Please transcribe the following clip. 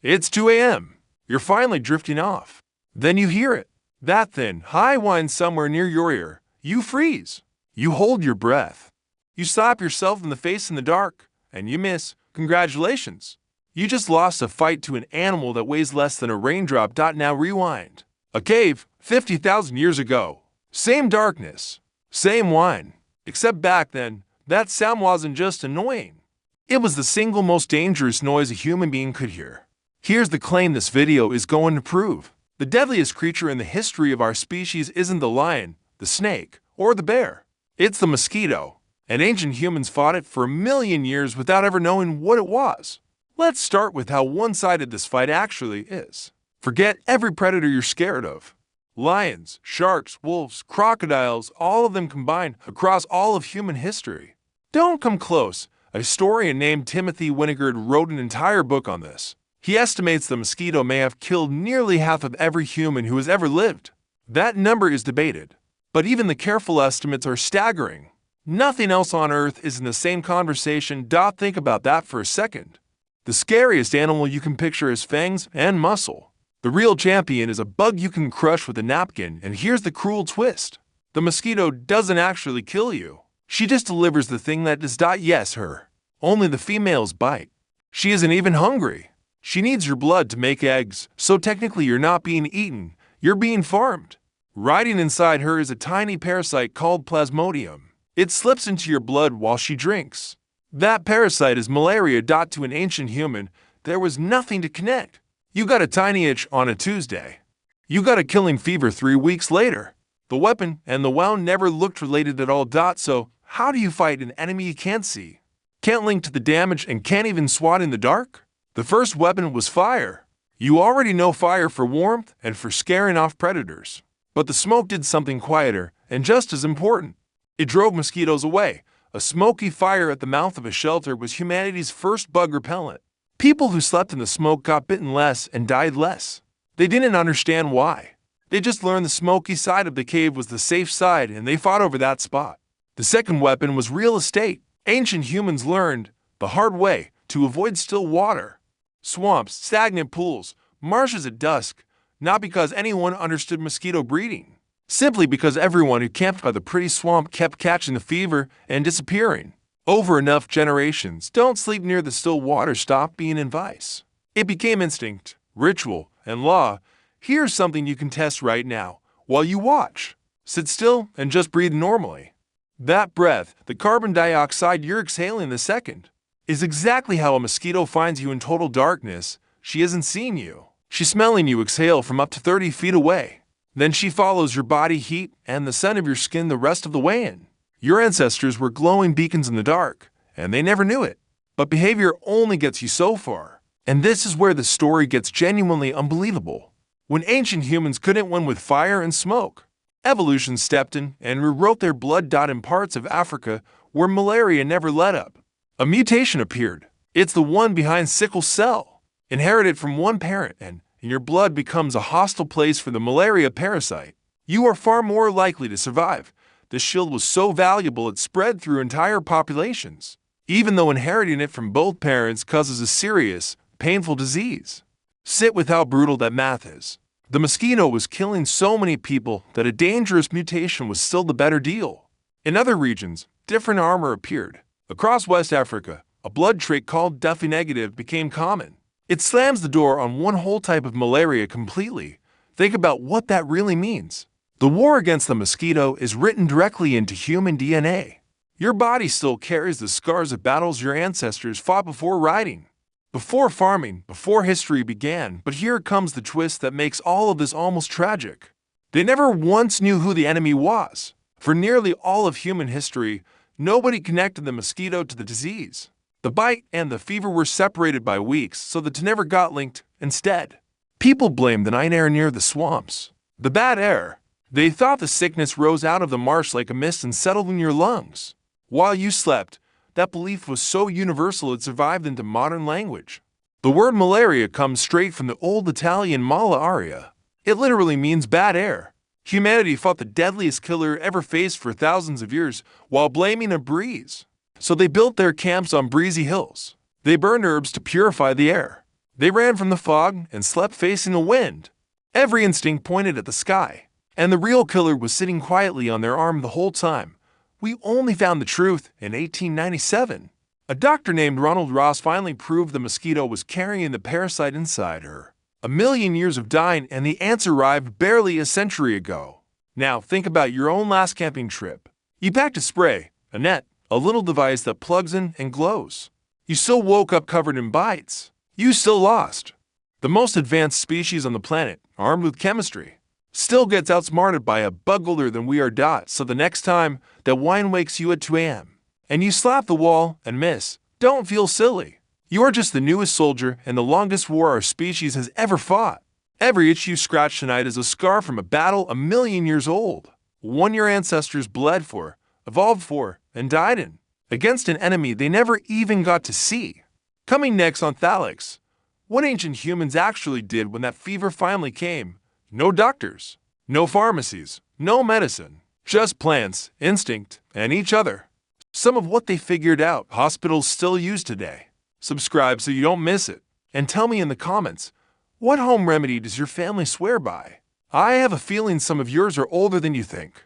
It's 2 a.m. You're finally drifting off. Then you hear it. That thin, high whine somewhere near your ear. You freeze. You hold your breath. You slap yourself in the face in the dark, and you miss. Congratulations. You just lost a fight to an animal that weighs less than a raindrop. Now rewind. A cave, 50,000 years ago. Same darkness. Same whine. Except back then, that sound wasn't just annoying. It was the single most dangerous noise a human being could hear. Here's the claim this video is going to prove. The deadliest creature in the history of our species isn't the lion, the snake, or the bear. It's the mosquito. And ancient humans fought it for a million years without ever knowing what it was. Let's start with how one-sided this fight actually is. Forget every predator you're scared of. Lions, sharks, wolves, crocodiles, all of them combined across all of human history. Don't come close. A historian named Timothy Winograd wrote an entire book on this. He estimates the mosquito may have killed nearly half of every human who has ever lived. That number is debated, but even the careful estimates are staggering. Nothing else on Earth is in the same conversation. Think about that for a second. The scariest animal you can picture has fangs and muscle. The real champion is a bug you can crush with a napkin, and here's the cruel twist. The mosquito doesn't actually kill you. She just delivers the thing that does. Yes, her. Only the females bite. She isn't even hungry. She needs your blood to make eggs, so technically you're not being eaten, you're being farmed. Riding inside her is a tiny parasite called Plasmodium. It slips into your blood while she drinks. That parasite is malaria. To an ancient human, there was nothing to connect. You got a tiny itch on a Tuesday. You got a killing fever 3 weeks later. The weapon and the wound never looked related at all. So, how do you fight an enemy you can't see, can't link to the damage, and can't even swat in the dark? The first weapon was fire. You already know fire for warmth and for scaring off predators. But the smoke did something quieter and just as important. It drove mosquitoes away. A smoky fire at the mouth of a shelter was humanity's first bug repellent. People who slept in the smoke got bitten less and died less. They didn't understand why. They just learned the smoky side of the cave was the safe side, and they fought over that spot. The second weapon was real estate. Ancient humans learned, the hard way, to avoid still water. Swamps, stagnant pools, marshes at dusk, not because anyone understood mosquito breeding. Simply because everyone who camped by the pretty swamp kept catching the fever and disappearing. Over enough generations, don't sleep near the still water stopped being advice. It became instinct, ritual, and law. Here's something you can test right now, while you watch. Sit still and just breathe normally. That breath, the carbon dioxide you're exhaling the second, is exactly how a mosquito finds you in total darkness. She isn't seeing you. She's smelling you exhale from up to 30 feet away. Then she follows your body heat and the scent of your skin the rest of the way in. Your ancestors were glowing beacons in the dark, and they never knew it. But behavior only gets you so far. And this is where the story gets genuinely unbelievable. When ancient humans couldn't win with fire and smoke, evolution stepped in and rewrote their blood. In parts of Africa where malaria never let up, a mutation appeared. It's the one behind sickle cell. Inherited from one parent, and your blood becomes a hostile place for the malaria parasite. You are far more likely to survive. The shield was so valuable it spread through entire populations, even though inheriting it from both parents causes a serious, painful disease. Sit with how brutal that math is. The mosquito was killing so many people that a dangerous mutation was still the better deal. In other regions, different armor appeared. Across West Africa, a blood trait called Duffy negative became common. It slams the door on one whole type of malaria completely. Think about what that really means. The war against the mosquito is written directly into human DNA. Your body still carries the scars of battles your ancestors fought before riding, before farming, before history began. But here comes the twist that makes all of this almost tragic. They never once knew who the enemy was. For nearly all of human history, nobody connected the mosquito to the disease. The bite and the fever were separated by weeks, so the two never got linked. Instead, people blamed the night air near the swamps, the bad air. They thought the sickness rose out of the marsh like a mist and settled in your lungs. While you slept, that belief was so universal it survived into modern language. The word malaria comes straight from the old Italian Malaria. It literally means bad air. Humanity fought the deadliest killer ever faced for thousands of years while blaming a breeze. So they built their camps on breezy hills. They burned herbs to purify the air. They ran from the fog and slept facing the wind. Every instinct pointed at the sky, and the real killer was sitting quietly on their arm the whole time. We only found the truth in 1897. A doctor named Ronald Ross finally proved the mosquito was carrying the parasite inside her. A million years of dying, and the answer arrived barely a century ago. Now think about your own last camping trip. You packed a spray, a net, a little device that plugs in and glows. You still woke up covered in bites. You still lost. The most advanced species on the planet, armed with chemistry, still gets outsmarted by a bug older than we are. So the next time that wine wakes you at 2 a.m. and you slap the wall and miss, don't feel silly. You are just the newest soldier in the longest war our species has ever fought. Every itch you scratch tonight is a scar from a battle a million years old, one your ancestors bled for, evolved for, and died in, against an enemy they never even got to see. Coming next on Thalix, what ancient humans actually did when that fever finally came. No doctors, no pharmacies, no medicine, just plants, instinct, and each other. Some of what they figured out hospitals still use today. Subscribe so you don't miss it, and tell me in the comments, what home remedy does your family swear by? I have a feeling some of yours are older than you think.